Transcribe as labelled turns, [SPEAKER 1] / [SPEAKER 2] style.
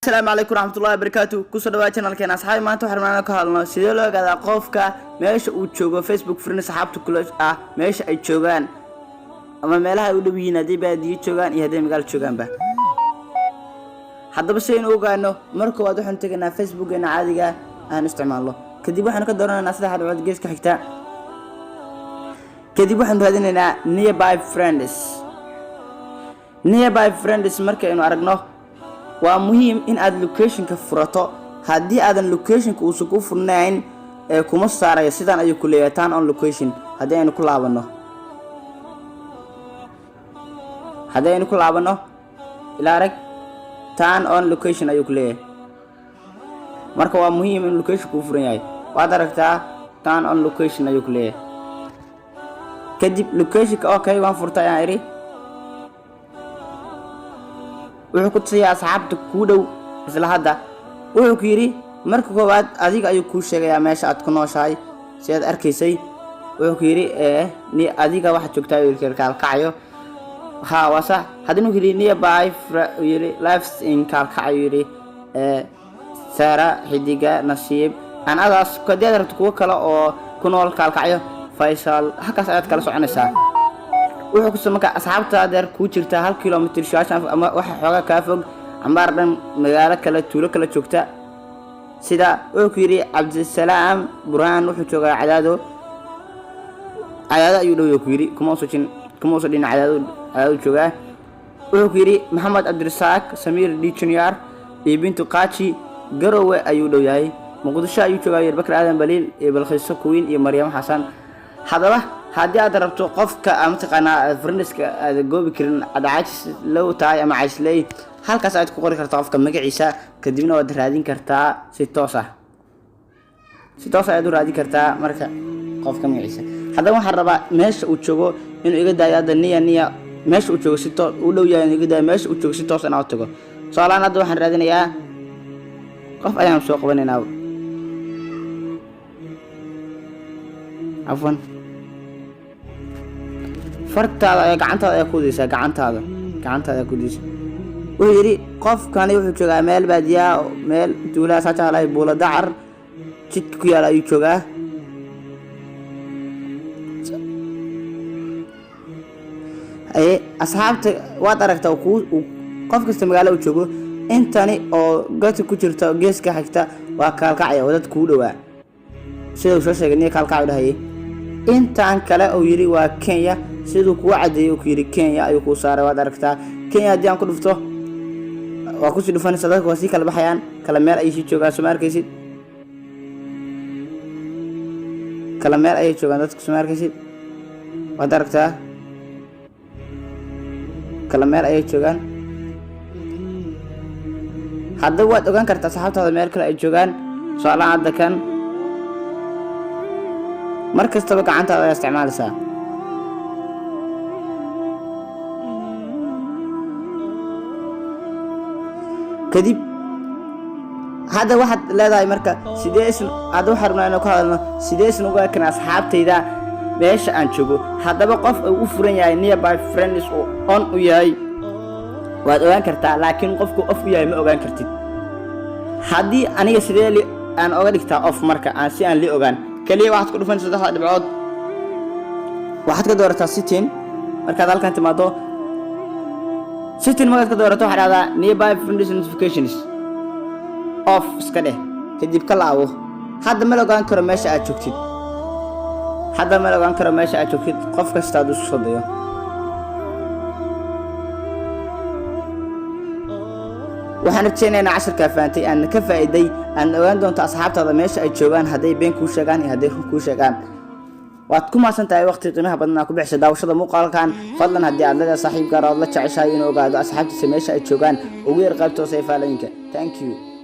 [SPEAKER 1] السلام عليكم ورحمة الله وبركاته. كسر دواتنا channelkeena asxaab maanta waxaan rabnaa ka hadalno sidee loo ogaadaa qofka meesha uu joogo Facebook friend saxaabta kula ah meesha ay joogaan ama meelaha u dhow yihiin hadii baadiyo joogaan iyo hadii magaal joogaanba. haddaba si aynu ogaano marka waad waxaan tagnaa Facebook-geena caadiga aan isticmaalno kadib waxaan ka dooranaynaa saddex dhibcood geeska xigta kadib waxaan raadinaynaa nearby friends marka aynu aragno waa muhiim in aad location-ka furato haddii aadan location-ka uu ku furnayn ee kuma saarayo sidaan ay ku leeyahay turn on location haddii aynu ku laabano ila arag turn on location ayuu ku leeyahay marka waa muhiim in location ku furan yahay waad aragtaa turn on location ayuu ku leeyahay kadib location-ka okay waan furtay aan iri wuxuu ku tusaya asxaabta ku dhow isla hadda wuxuu ku yiri marka koowaad adiga ayuu ku sheegayaa meesha aad ku nooshahay si aad arkaysay wuxuu ku yiri ni adiga waxa joogtaa kalkacayo ha wasa hadinu yiri nearby yiri lives in kalkacayo yiri Sara Xidiga Nasiib aan adaas ka deedarto kuwa kale oo ku nool kalkacayo Faisal halkaas aad kala soconaysaa wuxuu ku sameeyaa asxaabta adeer ku jirta 1 kilomitir shaashan ama waxa xooga ka fog ambar dhan magaalo kala tuulo kala joogta sida wuxuu ku yiri Cabdisalaam Burhan wuxuu joogaa cadaado ayuu dhow ku yiri kuma soo dhin cadaado joogaa wuxuu ku yiri Maxamed Abdirasaaq Samir D Junior iyo Bintu Qaachi Garowe ayuu dhow yahay Muqdisho ayuu joogaa Bakar Aadan Baliil iyo Balqiiso Kuwin iyo Maryam Xasan hadaba haddii aad rabto qofka ama taqaanaa friendska aad goobi karin adaacad loo taay ama cayslay halkaas aad ku qori kartaa qofka magaciisa kadibna waad raadin kartaa si toos ah aad u raadin kartaa marka qofka magaciisa haddaba waxaan rabaa meesha uu joogo inuu iga daayo niya meesha uu joogo si toos u dhow yahay iga daayo meesha uu joogo si toos ah tago soolaan hadda waxaan raadinayaa qof ayaan soo qabanaynaa afwan fartaada ay gacantaada ku diisay gacantaada ku diisay wuxuu yiri qofkani wuxuu joogaa meel baadiya meel tuula saacalay buula dacar jid ku yaala ayuu joogaa asxaabta waad aragtaa qof kasta magaalo uu joogo intani oo gati ku jirta geeska xigta waa kalkacaya wadad ku dhawaa sidoo soo sheegay kalkacayo dhahay intaan kale oo yiri waa Kenya sidoo ku cadeeyo ku yiri Kenya ayuu ku saaray waad aragtaa Kenya hadii aan ku dhufto waa ku sii dhufanaysaa dadku waa si kala baxayaan kala meel ay joogaan Soomaarkaysid waad aragtaa kala meel ay joogaan hadda waad ogaan kartaa saxaabtaada meel kale ay joogaan su'aalaha hadda kan markastaba gacantaada aad isticmaalaysaa kadib hadda waxaad leedahay marka sideesan aad wax rabnaa ka hadalno sideesan uga kan asxaabtayda meesha aan joogo haddaba qof uu furan yahay nearby friends oo on u yahay waad ogaan kartaa laakiin qofku off u yahay ma ogaan kartid haddii aniga sidee aan oga dhigtaa off marka aan si aan li ogaan kaliya waxaad ku dhufan saddex dhibcood waxaad ka doorataa setting markaad halkan timaado setting markaad ka doorato waxaad raacdaa nearby friends notifications off iska dheh kadib ka laabo hadda ma ogaan karo meesha aad joogtid qof kasta aad isku soo dayo waxaan rajaynaynaa casharka faantay aan ka faa'iiday aan ogaan doonto asxaabtaada meesha ay joogaan haday been ku sheegaan iyo haday ku sheegaan waad ku maasantahay waqti qiimaha badan ku bixisay daawashada muuqaalkan fadlan haddii aad leedahay saaxiib gaar oo la jeceshahay inuu ogaado asxaabtiisa meesha ay joogaan ugu yar qaybtooda faalayinka thank you